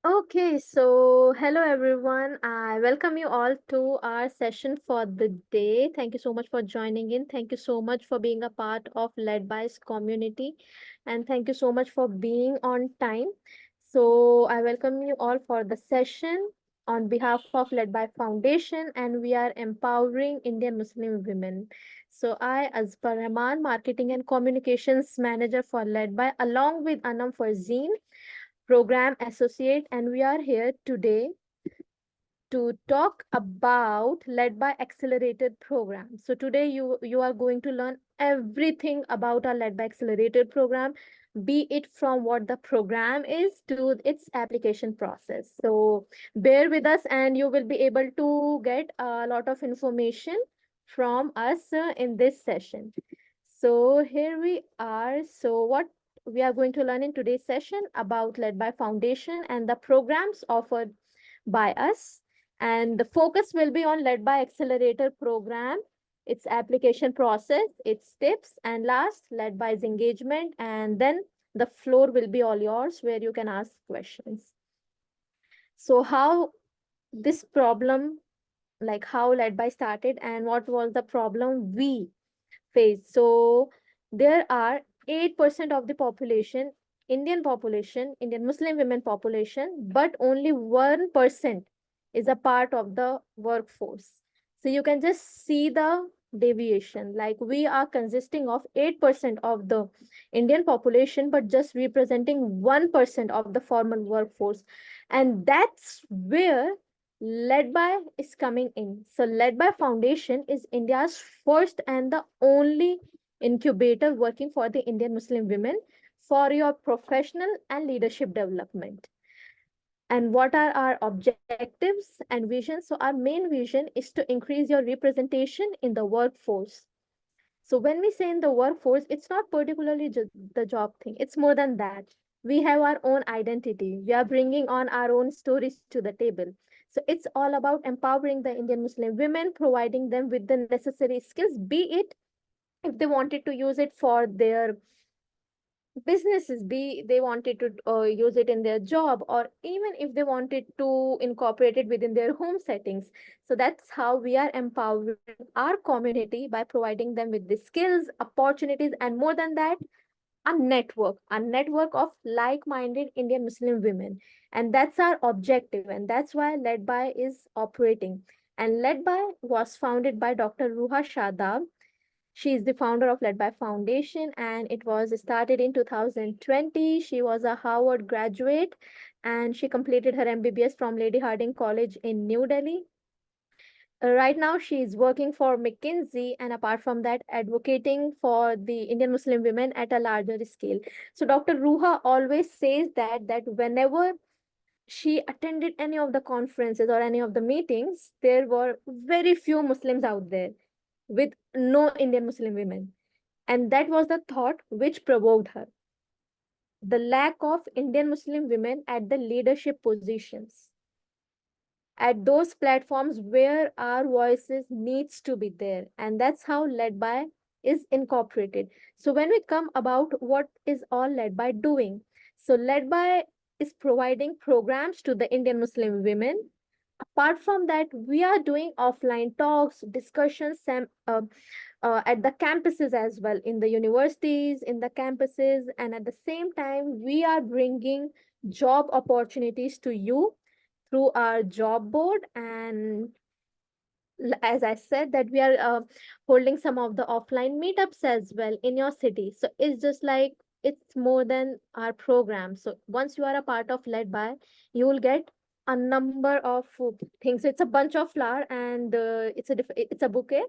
Okay, so hello everyone. I welcome you all to our session for the day. Thank you so much for joining in. Thank you so much for being a part of LedBy's community. And thank you so much for being on time. So I welcome you all for the session on behalf of LedBy Foundation, and we are empowering Indian Muslim women. So I, Azfar Rahman, Marketing and Communications Manager for LedBy, along with Anam Farzeen, Program Associate, and we are here today to talk about LedBy Accelerated program. So today you are going to learn everything about our LedBy Accelerated program, be it from what the program is to its application process. So bear with us and you will be able to get a lot of information from us in this session. So here we are. So what we are going to learn in today's session about LedBy Foundation and the programs offered by us. And the focus will be on LedBy Accelerator program, its application process, its tips, and last, LedBy's engagement. And then the floor will be all yours where you can ask questions. So how this problem, like how LedBy started and what was the problem we phase. So there are 8% of the population, Indian Muslim women population, but only 1% is a part of the workforce. So you can just see the deviation. Like we are consisting of 8% of the Indian population, but just representing 1% of the formal workforce. And that's where LedBy is coming in. So LedBy Foundation is India's first and the only incubator working for the Indian Muslim women for your professional and leadership development. And what are our objectives and visions? So our main vision is to increase your representation in the workforce. So when we say in the workforce, it's not particularly the job thing. It's more than that. We have our own identity. We are bringing on our own stories to the table. So it's all about empowering the Indian Muslim women, providing them with the necessary skills, be it if they wanted to use it for their businesses, be they wanted to use it in their job, or even if they wanted to incorporate it within their home settings. So that's how we are empowering our community by providing them with the skills, opportunities, and more than that, a network of like-minded Indian Muslim women. And that's our objective, and that's why LedBy is operating. And LedBy was founded by Dr. Ruha Shadab. She is the founder of LedBy Foundation, and it was started in 2020. She was a Harvard graduate, and she completed her MBBS from Lady Harding College in New Delhi. Right now, she is working for McKinsey, and apart from that, advocating for the Indian Muslim women at a larger scale. So, Dr. Ruha always says that whenever she attended any of the conferences or any of the meetings, there were very few Muslims out there with no Indian Muslim women. And that was the thought which provoked her, the lack of Indian Muslim women at the leadership positions, at those platforms where our voices needs to be there. And that's how LedBy is incorporated. So when we come about what is all LedBy doing, so LedBy is providing programs to the Indian Muslim women. Apart from that, we are doing offline talks, discussions, at the campuses as well, in the universities, in the campuses, and at the same time, we are bringing job opportunities to you through our job board. And as I said, that we are holding some of the offline meetups as well in your city. So it's just like it's more than our program. So once you are a part of LedBy, you will get a number of things. It's a bunch of flower, and it's a bouquet,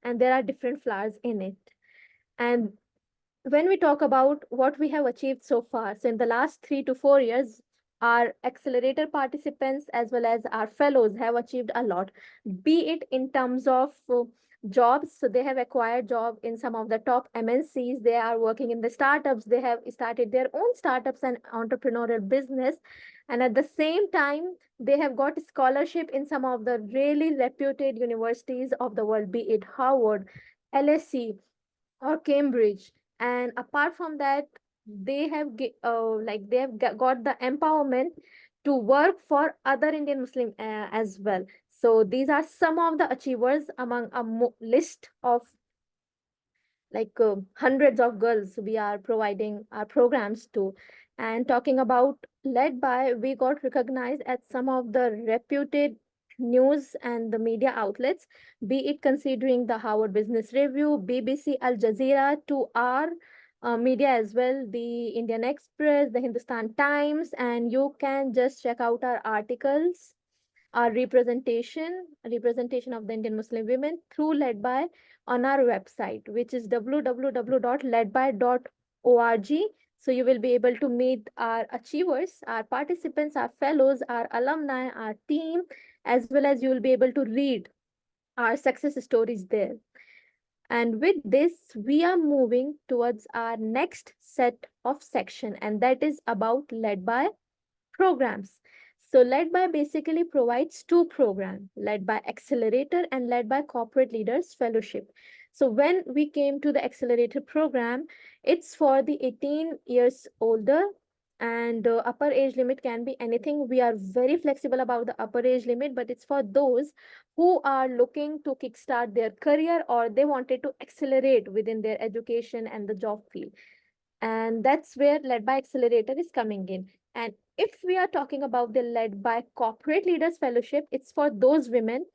and there are different flowers in it. And when we talk about what we have achieved so far, so in the last 3 to 4 years, our accelerator participants as well as our fellows have achieved a lot, be it in terms of jobs. So they have acquired job in some of the top MNCs. They are working in the startups. They have started their own startups and entrepreneurial business. And at the same time, they have got scholarship in some of the really reputed universities of the world, be it Harvard, LSE, or Cambridge. And apart from that, they have got the empowerment to work for other Indian Muslim as well. So these are some of the achievers among a list of hundreds of girls we are providing our programs to. And talking about led by, we got recognized at some of the reputed news and the media outlets, be it considering the Harvard Business Review, BBC, Al Jazeera, to our media as well, the Indian Express, the Hindustan Times, and you can just check out our articles, our representation of the Indian Muslim women through led by on our website, which is www.ledby.org. So you will be able to meet our achievers, our participants, our fellows, our alumni, our team, as well as you will be able to read our success stories there. And with this, we are moving towards our next set of section, and that is about led by programs. So LedBy basically provides two programs, LedBy Accelerator and LedBy Corporate Leaders Fellowship. So when we came to the Accelerator program, it's for the 18 years older, and upper age limit can be anything. We are very flexible about the upper age limit, but it's for those who are looking to kickstart their career or they wanted to accelerate within their education and the job field. And that's where led by accelerator is coming in. And if we are talking about the led by corporate leaders fellowship, it's for those women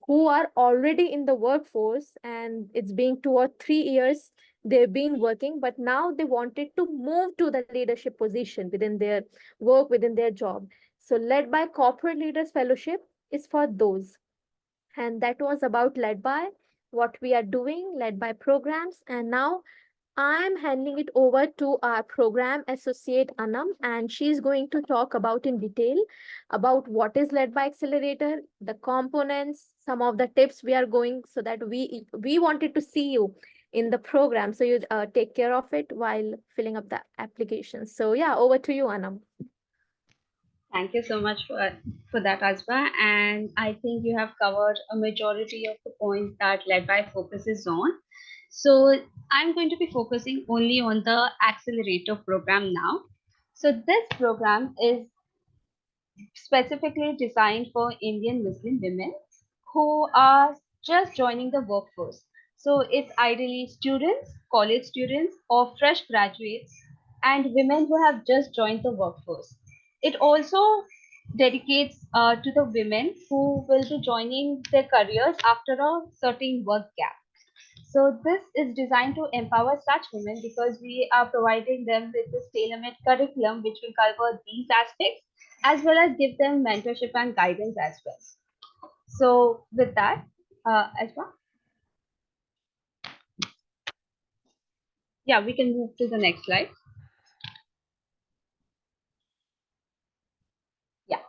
who are already in the workforce and it's been 2 or 3 years they've been working, but now they wanted to move to the leadership position within their work, within their job. So led by corporate leaders fellowship is for those. And that was about led by, what we are doing, led by programs. And now I'm handing it over to our program associate Anam, and she's going to talk about in detail about what is led by accelerator, the components, some of the tips we are going, so that we wanted to see you in the program, so you take care of it while filling up the application. So yeah, over to you, Anam. Thank you so much for that, Asba. And I think you have covered a majority of the points that LedBy focuses on. So I'm going to be focusing only on the accelerator program now. So this program is specifically designed for Indian Muslim women who are just joining the workforce. So it's ideally students, college students, or fresh graduates, and women who have just joined the workforce. It also dedicates to the women who will be joining their careers after a certain work gap. So this is designed to empower such women because we are providing them with this tailor-made curriculum which will cover these aspects as well as give them mentorship and guidance as well. So with that, Ashwa, yeah, we can move to the next slide. Yeah.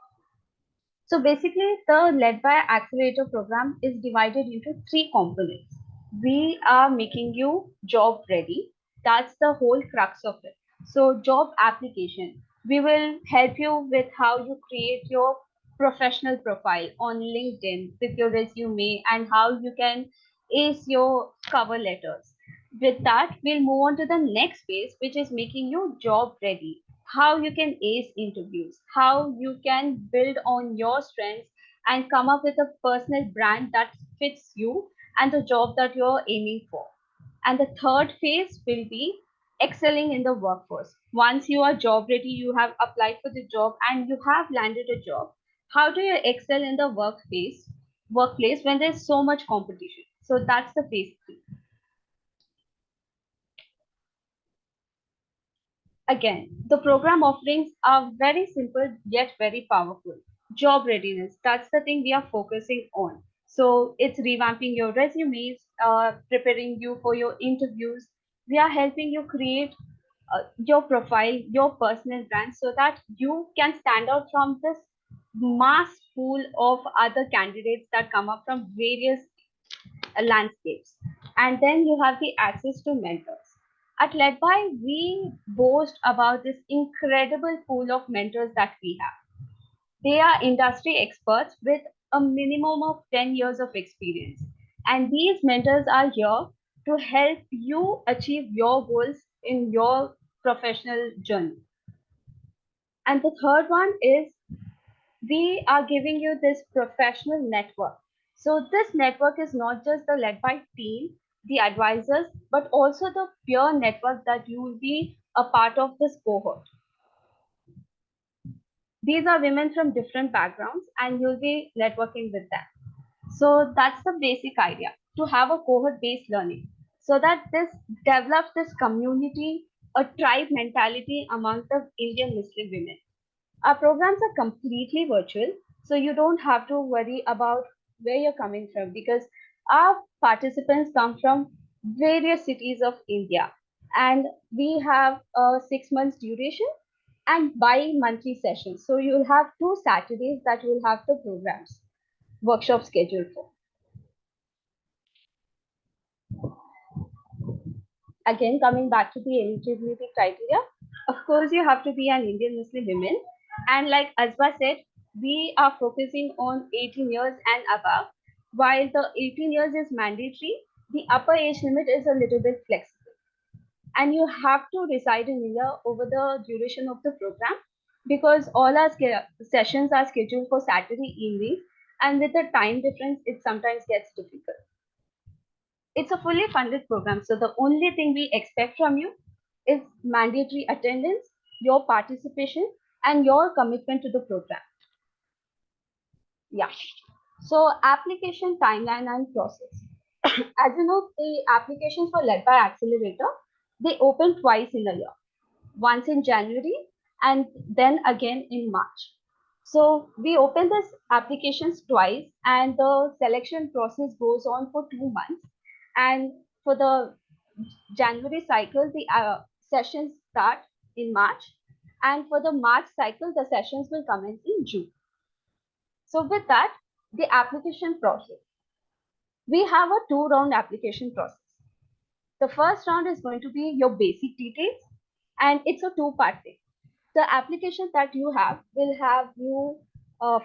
So basically, the Led by Accelerator program is divided into three components. We are making you job ready. That's the whole crux of it. So job application. We will help you with how you create your professional profile on LinkedIn with your resume and how you can ace your cover letters. With that, we'll move on to the next phase, which is making you job ready. How you can ace interviews, how you can build on your strengths and come up with a personal brand that fits you and the job that you're aiming for. And the third phase will be excelling in the workforce. Once you are job ready, you have applied for the job and you have landed a job. How do you excel in the workplace when there's so much competition? So that's the phase three. Again, the program offerings are very simple yet very powerful. Job readiness, that's the thing we are focusing on. So it's revamping your resumes, preparing you for your interviews. We are helping you create your profile, your personal brand, so that you can stand out from this mass pool of other candidates that come up from various landscapes. And then you have the access to mentors. At LedBy, we boast about this incredible pool of mentors that we have. They are industry experts with a minimum of 10 years of experience. And these mentors are here to help you achieve your goals in your professional journey. And the third one is we are giving you this professional network. So this network is not just the led by team, the advisors, but also the peer network that you will be a part of this cohort. These are women from different backgrounds and you'll be networking with them. So that's the basic idea, to have a cohort based learning so that this develops this community, a tribe mentality among the Indian Muslim women. Our programs are completely virtual, so you don't have to worry about where you're coming from because our participants come from various cities of India, and we have a 6 months duration and bi-monthly sessions. So you'll have 2 Saturdays that you'll have the programs workshop scheduled for. Again, coming back to the eligibility criteria, of course, you have to be an Indian Muslim woman. And like Azba said, we are focusing on 18 years and above. While the 18 years is mandatory, the upper age limit is a little bit flexible. And you have to reside in India over the duration of the program because all our sessions are scheduled for Saturday evening. And with the time difference, it sometimes gets difficult. It's a fully funded program, so the only thing we expect from you is mandatory attendance, your participation, and your commitment to the program. Yeah. So application timeline and process. As you know, the applications for LedBy Accelerator, they open twice in a year, once in January and then again in March. So we open this applications twice and the selection process goes on for 2 months. And for the January cycle, the sessions start in March. And for the March cycle, the sessions will commence in June. So with that, the application process. We have a 2 round application process. The first round is going to be your basic details and it's a 2 part thing. The application that you have will have you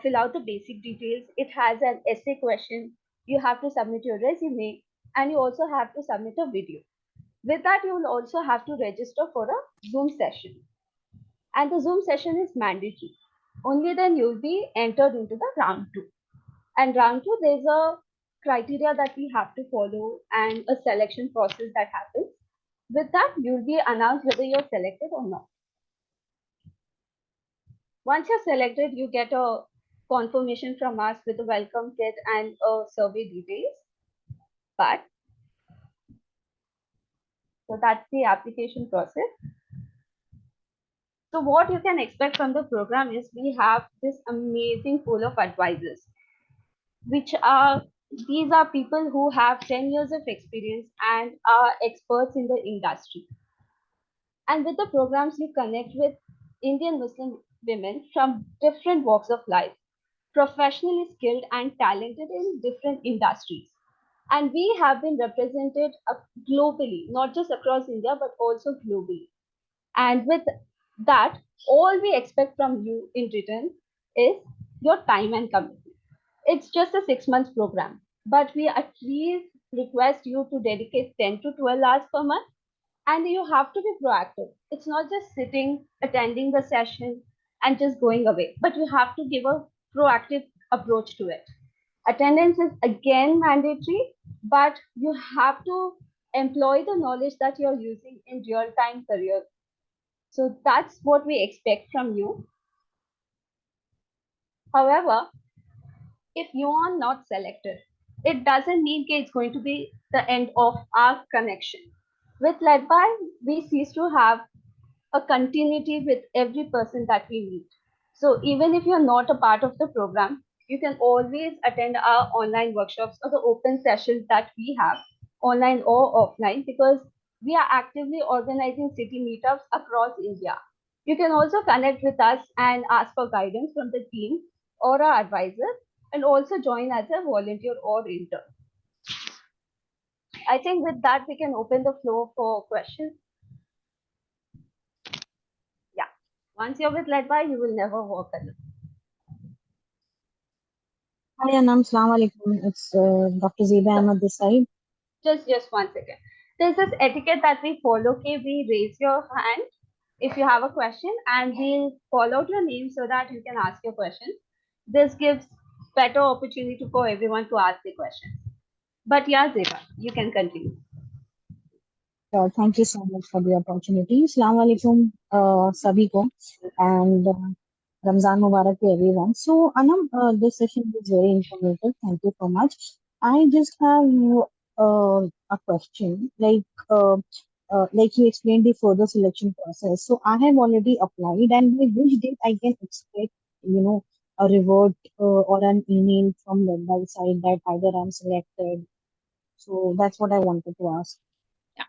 fill out the basic details. It has an essay question. You have to submit your resume and you also have to submit a video. With that, you will also have to register for a Zoom session. And the Zoom session is mandatory. Only then you'll be entered into the round 2. And round 2, there's a criteria that we have to follow and a selection process that happens. With that, you'll be announced whether you're selected or not. Once you're selected, you get a confirmation from us with a welcome kit and a survey details. But so that's the application process. So what you can expect from the program is we have this amazing pool of advisors, which are these are people who have 10 years of experience and are experts in the industry. And with the programs, you connect with Indian Muslim women from different walks of life, professionally skilled and talented in different industries. And we have been represented globally, not just across India, but also globally. And with that, all we expect from you in return is your time and commitment. It's just a 6 months program, but we at least request you to dedicate 10 to 12 hours per month and you have to be proactive. It's not just sitting, attending the session, and just going away, but you have to give a proactive approach to it. Attendance is again mandatory, but you have to employ the knowledge that you're using in real time career. So that's what we expect from you. However, if you are not selected, it doesn't mean it's going to be the end of our connection. With LedBy, we cease to have a continuity with every person that we meet. So even if you're not a part of the program, you can always attend our online workshops or the open sessions that we have, online or offline, because we are actively organizing city meetups across India. You can also connect with us and ask for guidance from the team or our advisors, and also join as a volunteer or intern. I think with that, we can open the floor for questions. Yeah. Once you're with LedBy, you will never walk alone. Hi Anam, Assalamu alaikum. It's Dr. Zeba So Ahmed this side. just 1 second. There's this etiquette that we follow. Okay, we raise your hand if you have a question, and we'll call out your name so that you can ask your question. This gives better opportunity for everyone to ask the questions. But yeah, Zeba, you can continue. Thank you so much for the opportunity. Assalamu alaikum, sabhi ko, and Ramzan Mubarak to everyone. So, Anam, this session is very informative. Thank you so much. I just have a question. Like you explained the further selection process. So, I have already applied, and by which date I can expect, a reward or an email from LedBy side that either I'm selected. So, that's what I wanted to ask. Yeah.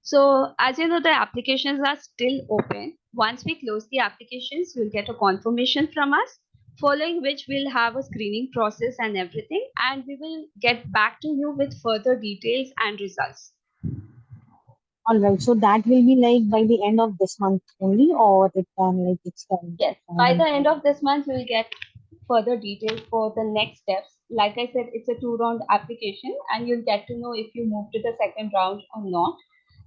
So as you know, the applications are still open. Once we close the applications, you'll get a confirmation from us, following which we'll have a screening process and everything, and we will get back to you with further details and results. All right, so that will be like by the end of this month only, or it can like extend. Yes, by the end of this month, we'll get further details for the next steps. Like I said, it's a two-round application, and you'll get to know if you move to the second round or not.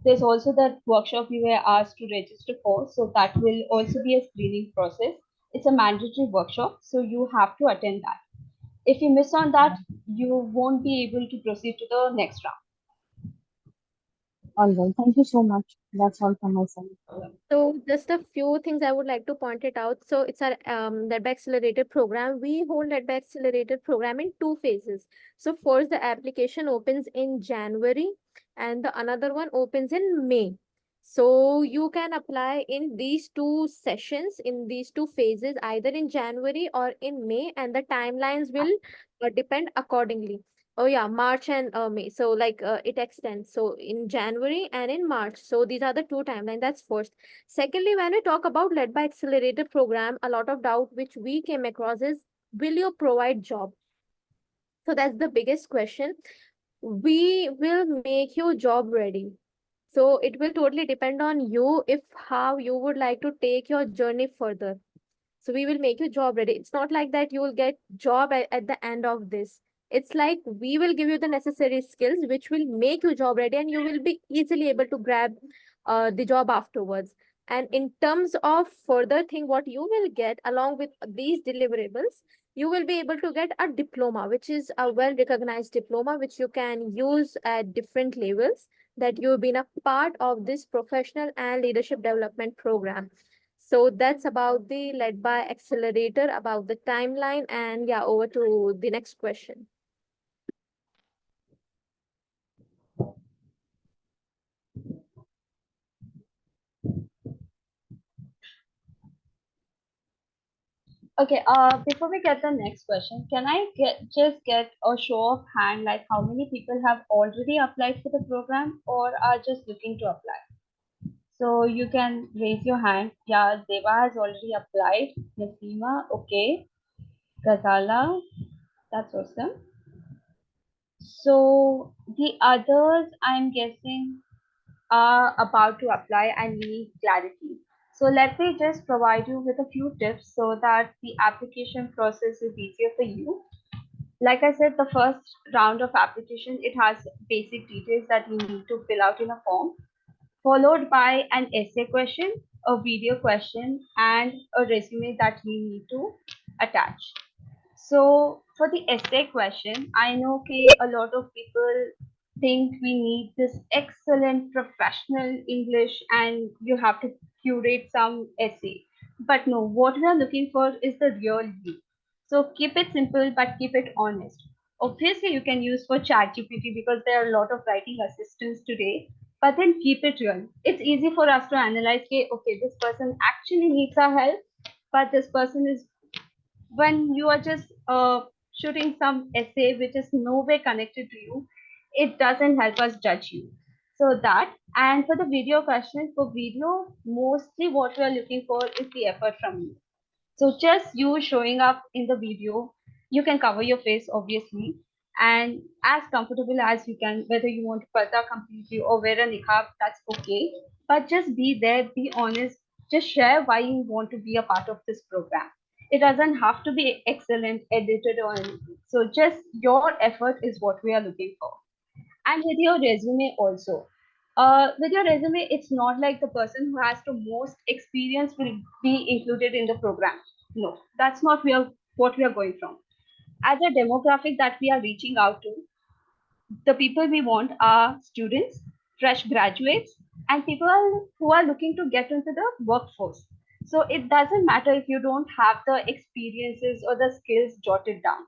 There's also that workshop you were asked to register for, so that will also be a screening process. It's a mandatory workshop, so you have to attend that. If you miss on that, you won't be able to proceed to the next round. All right, thank you so much. That's all from my side. So just a few things I would like to point it out. So it's our LedBy Accelerator program. We hold LedBy Accelerator program in two phases. So first the application opens in January and the another one opens in May. So you can apply in these two sessions, in these two phases, either in January or in May, and the timelines will depend accordingly. Oh yeah, March and May. So like it extends. So in January and in March. So these are the two timelines. That's first. Secondly, when we talk about LedBy Accelerator program, a lot of doubt which we came across is, will you provide job? So that's the biggest question. We will make you job ready. So it will totally depend on you if how you would like to take your journey further. So we will make you job ready. It's not like that you will get job at the end of this. It's like we will give you the necessary skills which will make you job ready and you will be easily able to grab the job afterwards. And in terms of further thing, what you will get along with these deliverables, you will be able to get a diploma, which is a well recognized diploma, which you can use at different levels, that you've been a part of this professional and leadership development program. So that's about the LedBy Accelerator, about the timeline, and yeah, over to the next question. Okay, before we get the next question, can I just get a show of hand, like how many people have already applied for the program or are just looking to apply? So you can raise your hand. Yeah, Deva has already applied. Nasima, okay. Ghazala, that's awesome. So the others, I'm guessing, are about to apply and need clarity. So let me just provide you with a few tips so that the application process is easier for you. Like I said, the first round of application, it has basic details that you need to fill out in a form, followed by an essay question, a video question, and a resume that you need to attach. So for the essay question, I know a lot of people think we need this excellent professional English and you have to curate some essay. But no, what we are looking for is the real you. So keep it simple but keep it honest. Obviously, you can use for ChatGPT because there are a lot of writing assistants today. But then keep it real. It's easy for us to analyze. Okay, this person actually needs our help, but this person is when you are just shooting some essay which is no way connected to you, it doesn't help us judge you. So that, and for the video question, for video, mostly what we are looking for is the effort from you. So just you showing up in the video, you can cover your face obviously, and as comfortable as you can, whether you want to parda completely or wear a niqab, that's okay. But just be there, be honest, just share why you want to be a part of this program. It doesn't have to be excellent, edited or anything. So just your effort is what we are looking for. And with your resume also. With your resume, it's not like the person who has the most experience will be included in the program. No, that's not what we are going from. As a demographic that we are reaching out to, the people we want are students, fresh graduates, and people who are looking to get into the workforce. So it doesn't matter if you don't have the experiences or the skills jotted down.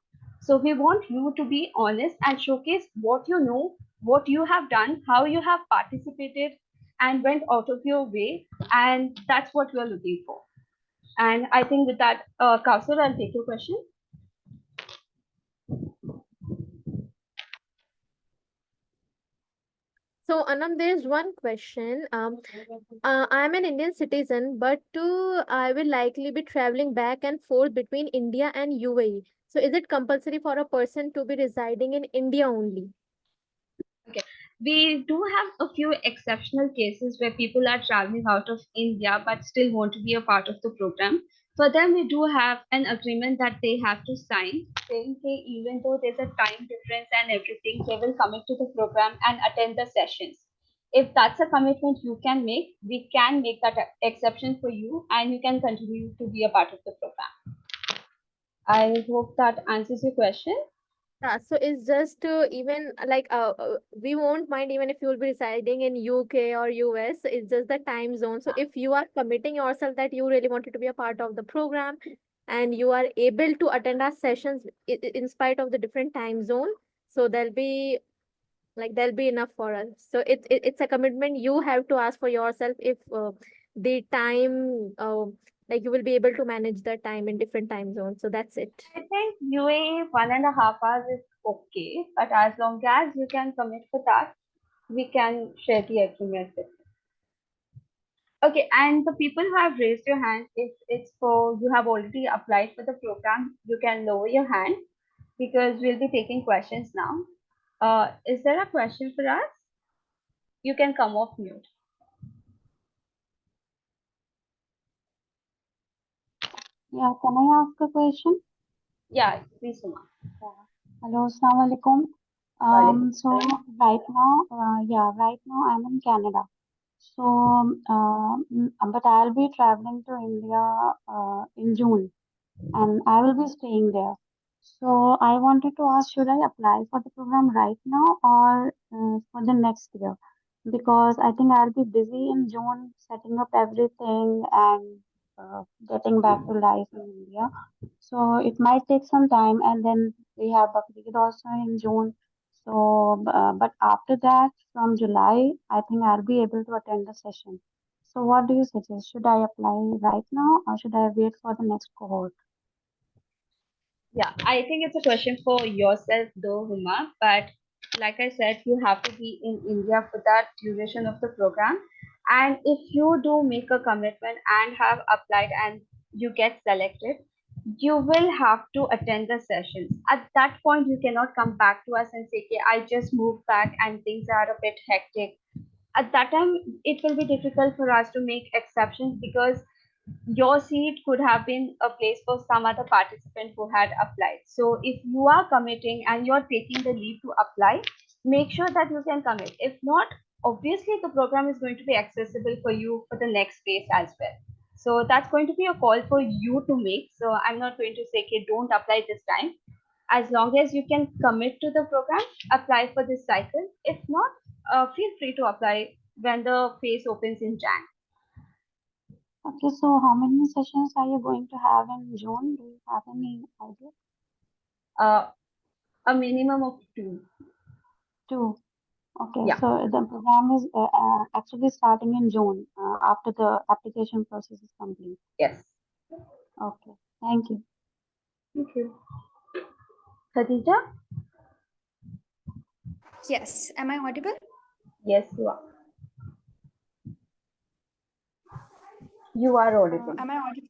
So we want you to be honest and showcase what you know, what you have done, how you have participated and went out of your way. And that's what we're looking for. And I think with that, Kausar, I'll take your question. So, Anam, there's one question. I'm an Indian citizen, but I will likely be traveling back and forth between India and UAE. So, is it compulsory for a person to be residing in India only? Okay. We do have a few exceptional cases where people are traveling out of India but still want to be a part of the program. For them, we do have an agreement that they have to sign saying, hey, even though there's a time difference and everything, they will commit to the program and attend the sessions. If that's a commitment you can make, we can make that exception for you and you can continue to be a part of the program. I hope that answers your question. Yeah, so it's just even we won't mind even if you will be residing in UK or US. It's just the time zone. So if you are committing yourself that you really wanted to be a part of the program and you are able to attend our sessions in spite of the different time zone, so there'll be enough for us. So it's a commitment you have to ask for yourself if the time like you will be able to manage the time in different time zones. So that's it. I think UAE 1.5 hours is okay, but as long as you can commit for that, we can share the agreement with you. Okay, and the people who have raised your hand, if it's for you have already applied for the program, you can lower your hand because we'll be taking questions now. Is there a question for us? You can come off mute. Yeah, can I ask a question? Yeah, please, Uma. Yeah. Hello, Assalamu alaikum. Walaikum So salam. right now I'm in Canada. So, but I'll be traveling to India in June, and I will be staying there. So I wanted to ask, should I apply for the program right now or for the next year? Because I think I'll be busy in June setting up everything and getting back to life in India. So it might take some time, and then we have Bakrid also in June. So, but after that, from July, I think I'll be able to attend the session. So, what do you suggest? Should I apply right now or should I wait for the next cohort? Yeah, I think it's a question for yourself though, Huma. But like I said, you have to be in India for that duration of the program. And if you do make a commitment and have applied and you get selected, you will have to attend the sessions. At that point, you cannot come back to us and say, okay, I just moved back and things are a bit hectic. At that time, it will be difficult for us to make exceptions because your seat could have been a place for some other participant who had applied. So if you are committing and you're taking the leave to apply, make sure that you can commit. If not, obviously the program is going to be accessible for you for the next phase as well. So that's going to be a call for you to make. So I'm not going to say, okay, don't apply this time. As long as you can commit to the program, apply for this cycle. If not, feel free to apply when the phase opens in Jan. Okay, so how many sessions are you going to have in June? Do you have any idea? Uh, a minimum of 2. Two. Okay, Yeah. so the program is actually starting in June after the application process is complete. Yes. Okay, thank you. Thank you. Khadija? Yes, am I audible? Yes, you are. You are audible. Am I audible?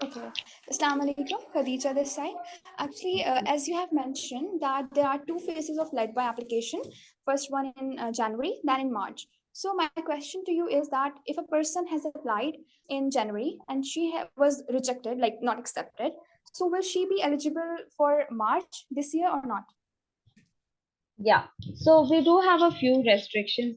Okay. Assalamu alaikum, Khadija this side. Actually, as you have mentioned that there are two phases of LedBy application. First one in January, then in March. So my question to you is that if a person has applied in January and was rejected, like not accepted, so will she be eligible for March this year or not? Yeah. So we do have a few restrictions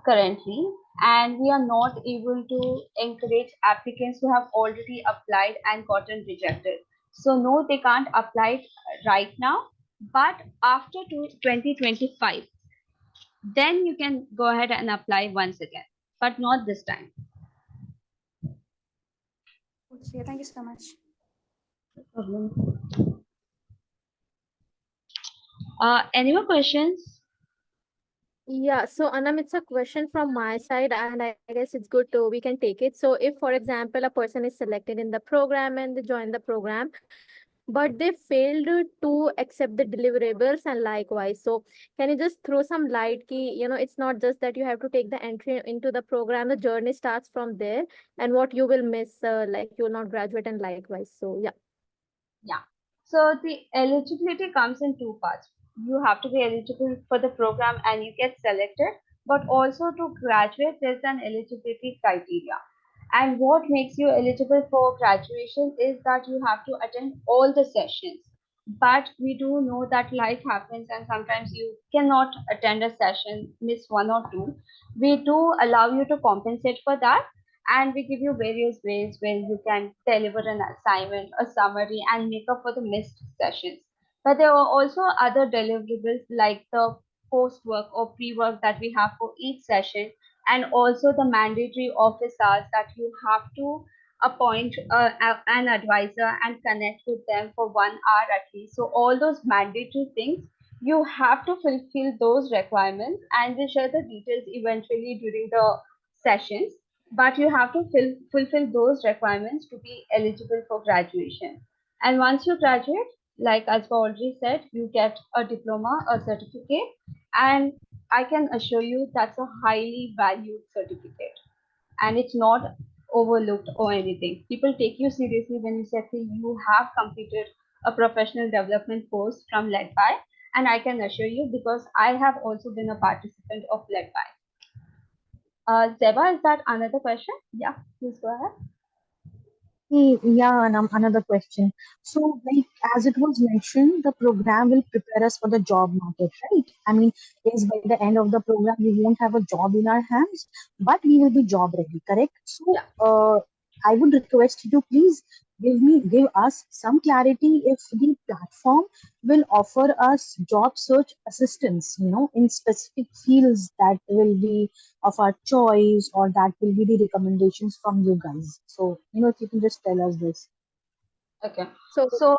currently, and we are not able to encourage applicants who have already applied and gotten rejected. So no, they can't apply it right now, but after 2025, then you can go ahead and apply once again, but not this time. Okay, thank you so much. Any more questions? Yeah, so Anam, it's a question from my side, and I guess it's good to we can take it. So, if, for example, a person is selected in the program and they join the program, but they failed to accept the deliverables and likewise. So, can you just throw some light? Ki, it's not just that you have to take the entry into the program, the journey starts from there, and what you will miss, like you will not graduate and likewise. So, yeah. Yeah. So the eligibility comes in two parts. You have to be eligible for the program and you get selected, but also to graduate, there's an eligibility criteria. And what makes you eligible for graduation is that you have to attend all the sessions. But we do know that life happens and sometimes you cannot attend a session, miss one or two. We do allow you to compensate for that, and we give you various ways where you can deliver an assignment, a summary, and make up for the missed sessions. But there are also other deliverables like the post work or pre work that we have for each session, and also the mandatory office hours that you have to appoint an advisor and connect with them for 1 hour at least. So, all those mandatory things. You have to fulfill those requirements, and we'll share the details eventually during the sessions, but you have to fulfill those requirements to be eligible for graduation. And once you graduate, like as I already said, you get a diploma, a certificate, and I can assure you that's a highly valued certificate, and it's not overlooked or anything. People take you seriously when you say you have completed a professional development course from LedBy, and I can assure you because I have also been a participant of LedBy. Zeba, is that another question? Yeah, please go ahead. Yeah, and another question. So, like as it was mentioned, the program will prepare us for the job market, right? I mean, yes, by the end of the program, we won't have a job in our hands, but we will be job ready, correct? So, Yeah. I would request you to please give us some clarity if the platform will offer us job search assistance, in specific fields that will be of our choice or that will be the recommendations from you guys. So, if you can just tell us this. Okay. So, So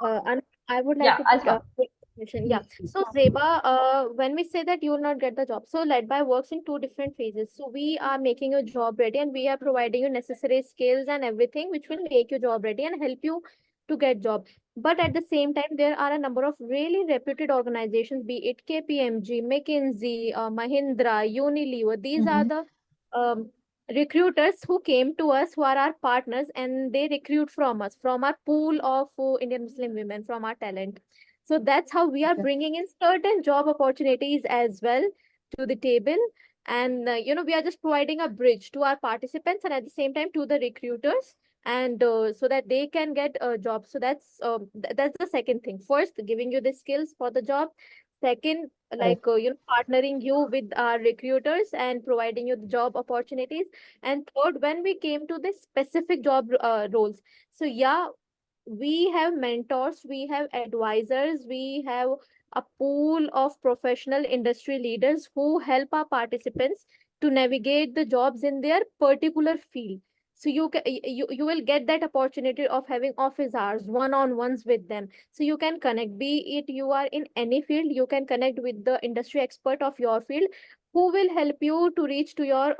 I would like yeah, to put Asma, a quick question. Yeah. please. So, Zeba, when we say that you will not get the job, so LedBy works in two different phases. So, we are making you job ready and we are providing you necessary skills and everything which will make you job ready and help you to get job. But at the same time, there are a number of really reputed organizations, be it KPMG, McKinsey, Mahindra, Unilever. These are Mm-hmm. the um, recruiters who came to us, who are our partners, and they recruit from us, from our pool of Indian Muslim women, from our talent. So that's how we are Okay. bringing in certain job opportunities as well to the table. And we are just providing a bridge to our participants and at the same time to the recruiters, and so that they can get a job. So that's the second thing. First, giving you the skills for the job. Second, Correct. like partnering you with our recruiters and providing you the job opportunities. And third, when we came to the specific job roles, so yeah, we have mentors, we have advisors, we have a pool of professional industry leaders who help our participants to navigate the jobs in their particular field. So you will get that opportunity of having office hours, one-on-ones with them. So you can connect, be it you are in any field, you can connect with the industry expert of your field who will help you to reach to your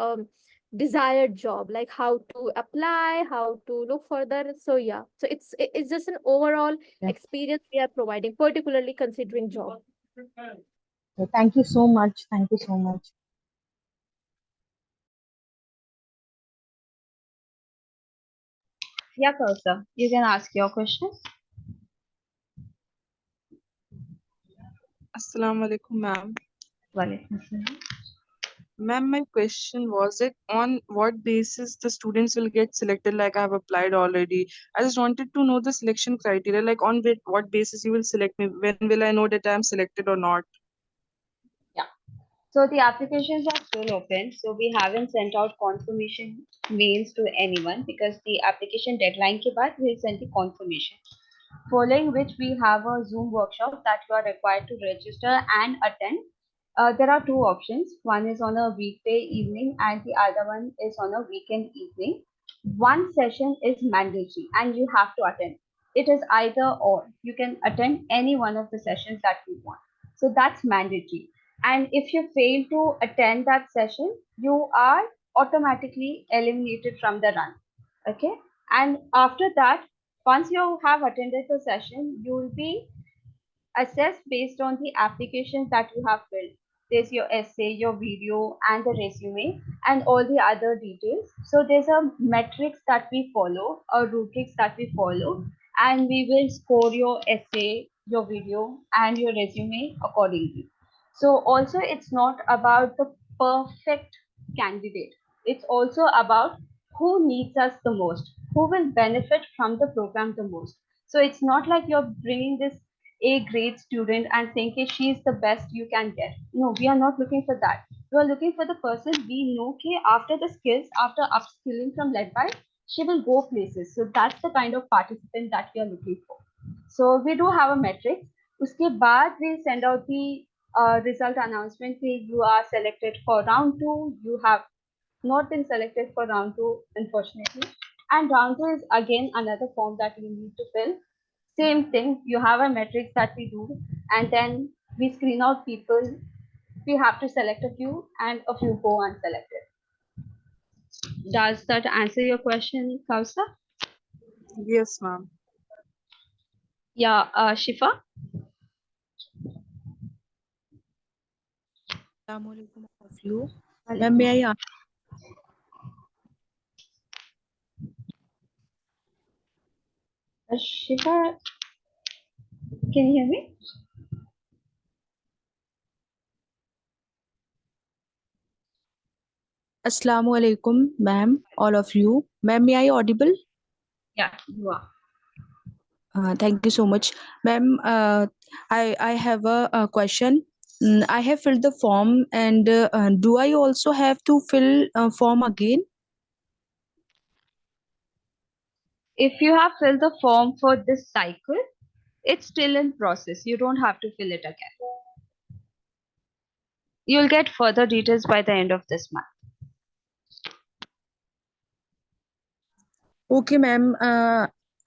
desired job, like how to apply, how to look further. So yeah, so it's just an overall Yeah. experience we are providing, particularly considering job. So thank you so much. Thank you so much. Yeah, Kausa, you can ask your question. Assalamu alaikum, ma'am. Walaikum assalam. Ma'am, my question was it on what basis the students will get selected? Like I have applied already. I just wanted to know the selection criteria. Like on what basis you will select me? When will I know that I am selected or not? Yeah. So the applications are still open. So we haven't sent out confirmation mails to anyone because the application deadline ke baad we'll send the confirmation. following which we have a Zoom workshop that you are required to register and attend. There are two options. One is on a weekday evening and the other one is on a weekend evening. One session is mandatory and you have to attend. It is either or. You can attend any one of the sessions that you want. So that's mandatory. And if you fail to attend that session, you are automatically eliminated from the run. Okay. And after that, once you have attended the session, you will be assessed based on the applications that you have filled. There's your essay, your video, and the resume, and all the other details. So there's a metrics that we follow, a rubrics that we follow, and we will score your essay, your video, and your resume accordingly. So also it's not about the perfect candidate. It's also about who needs us the most, who will benefit from the program the most. So it's not like you're bringing this a grade student and saying okay, she's the best you can get. No, we are not looking for that. We are looking for the person we know okay, after the skills, after upskilling from LedBy, she will go places. So that's the kind of participant that we are looking for. So we do have a metric. उसके बाद we send out the result announcement कि you are selected for round 2, you have not been selected for round 2 unfortunately, and round 2 is again another form that you need to fill. Same thing, you have a matrix that we do, and then we screen out people. We have to select a few, and a few go unselected. Does that answer your question, Kausa? Yes, ma'am. Yeah, Shifa? Assalamualaikum all of you. Ma'am, may I ask? Shifa, can you hear me? Assalamualaikum, ma'am, all of you. Ma'am, may I audible? Yeah, you are. Thank you so much, ma'am. I have a question. I have filled the form, and do I also have to fill form again? If you have filled the form for this cycle, it's still in process. You don't have to fill it again. You'll get further details by the end of this month. Okay, ma'am.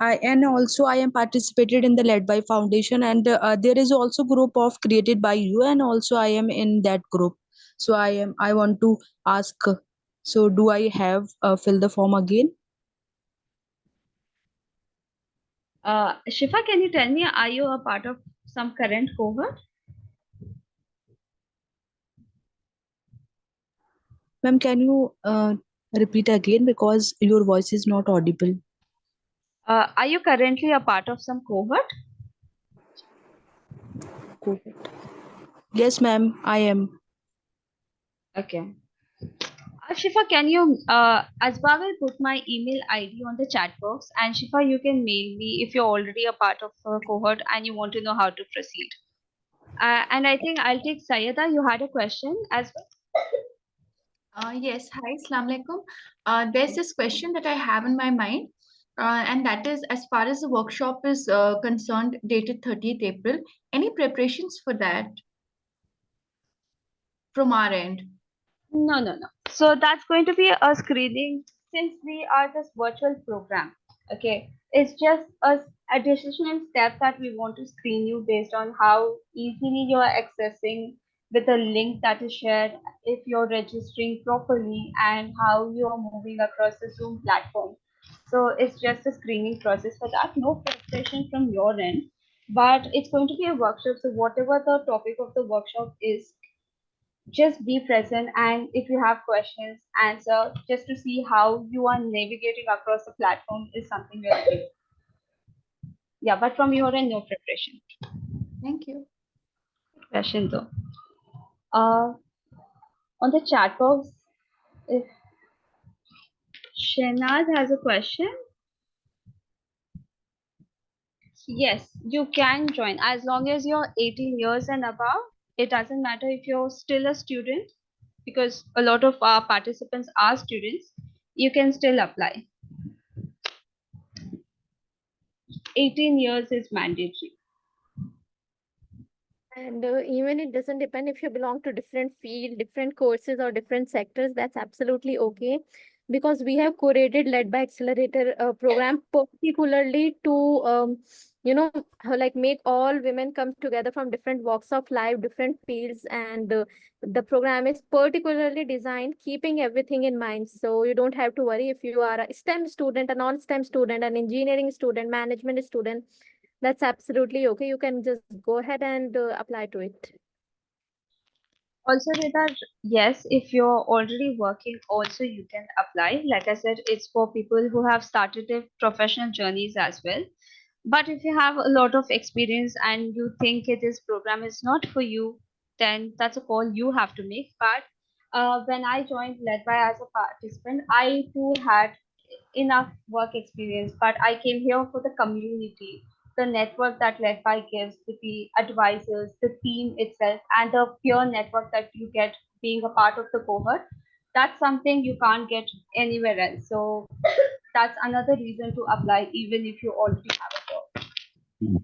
I am participated in the LedBy Foundation, and there is also group of created by you, and also I am in that group. So I want to ask. So do I have fill the form again? Shifa, can you tell me, are you a part of some current cohort? Ma'am, can you repeat again because your voice is not audible? Are you currently a part of some cohort? Cohort. Yes, ma'am, I am. Okay. Shifa, can you, Asba will put my email ID on the chat box, and Shifa, you can mail me if you're already a part of a cohort and you want to know how to proceed. And I think I'll take Sayeda. You had a question as well. Yes, hi, Assalamu alaikum. There's this question that I have in my mind, and that is as far as the workshop is concerned, dated 30th April, any preparations for that from our end? No, no, no. So that's going to be a screening since we are this virtual program. Okay. It's just a additional step that we want to screen you based on how easily you are accessing with the link that is shared, if you're registering properly, and how you are moving across the Zoom platform. So it's just a screening process for that. No preparation from your end, but it's going to be a workshop. So whatever the topic of the workshop is, just be present, and if you have questions, answer, just to see how you are navigating across the platform is something we're doing. Yeah, but from your end, no preparation. Thank you. Question though. On the chat box, if Shenaz has a question, yes, you can join as long as you're 18 years and above. It doesn't matter if you're still a student, because a lot of our participants are students. You can still apply. 18 years is mandatory. And even it doesn't depend if you belong to different field, different courses or different sectors, that's absolutely okay. Because we have curated led by accelerator program particularly to you know like make all women come together from different walks of life, different fields, and the program is particularly designed keeping everything in mind. So you don't have to worry if you are a STEM student, a non-STEM student, an engineering student, management student, that's absolutely okay. You can just go ahead and apply to it. Also, Rita, yes, if you're already working, also you can apply. Like I said, it's for people who have started their professional journeys as well. But if you have a lot of experience and you think this program is not for you, then that's a call you have to make. But when I joined LedBy as a participant, I too had enough work experience, but I came here for the community, the network that LedBy gives, the advisors, the team itself, and the peer network that you get being a part of the cohort. That's something you can't get anywhere else. So that's another reason to apply, even if you already have a job.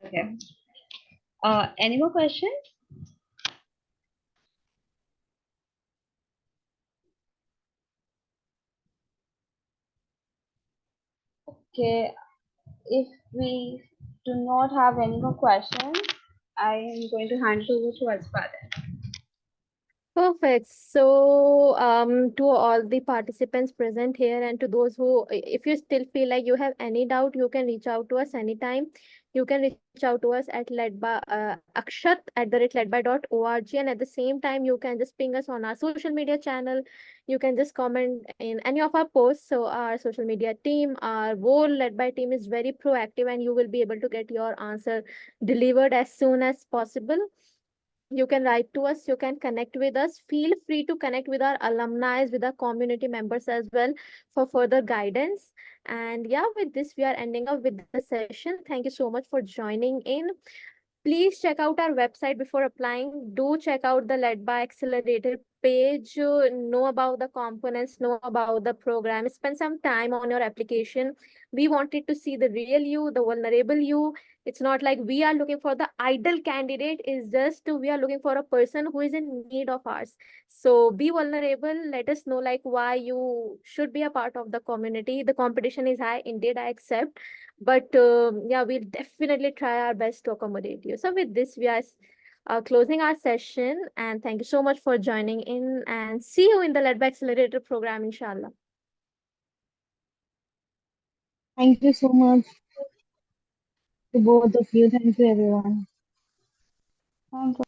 Okay. Any more questions? Okay. If we do not have any more questions, I am going to hand it over to Aspada. Perfect. So, to all the participants present here, and to those who, if you still feel like you have any doubt, you can reach out to us anytime. You can reach out to us at ledby akshat@ledby.org, and at the same time, you can just ping us on our social media channel. You can just comment in any of our posts. So, our social media team, our whole Ledby team is very proactive, and you will be able to get your answer delivered as soon as possible. You can write to us, you can connect with us. Feel free to connect with our alumni, with our community members as well for further guidance. And yeah, with this, we are ending up with the session. Thank you so much for joining in. Please check out our website before applying. Do check out the Led by Accelerator page. Know about the components, know about the program. Spend some time on your application. We wanted to see the real you, the vulnerable you. It's not like we are looking for the ideal candidate. It's just we are looking for a person who is in need of ours. So be vulnerable. Let us know like why you should be a part of the community. The competition is high. Indeed, I accept, but yeah, we'll definitely try our best to accommodate you. So with this, we are closing our session, and thank you so much for joining in, and see you in the LedBy Accelerator program, inshallah. Thank you so much to both of you. Thank you, everyone. Thank you.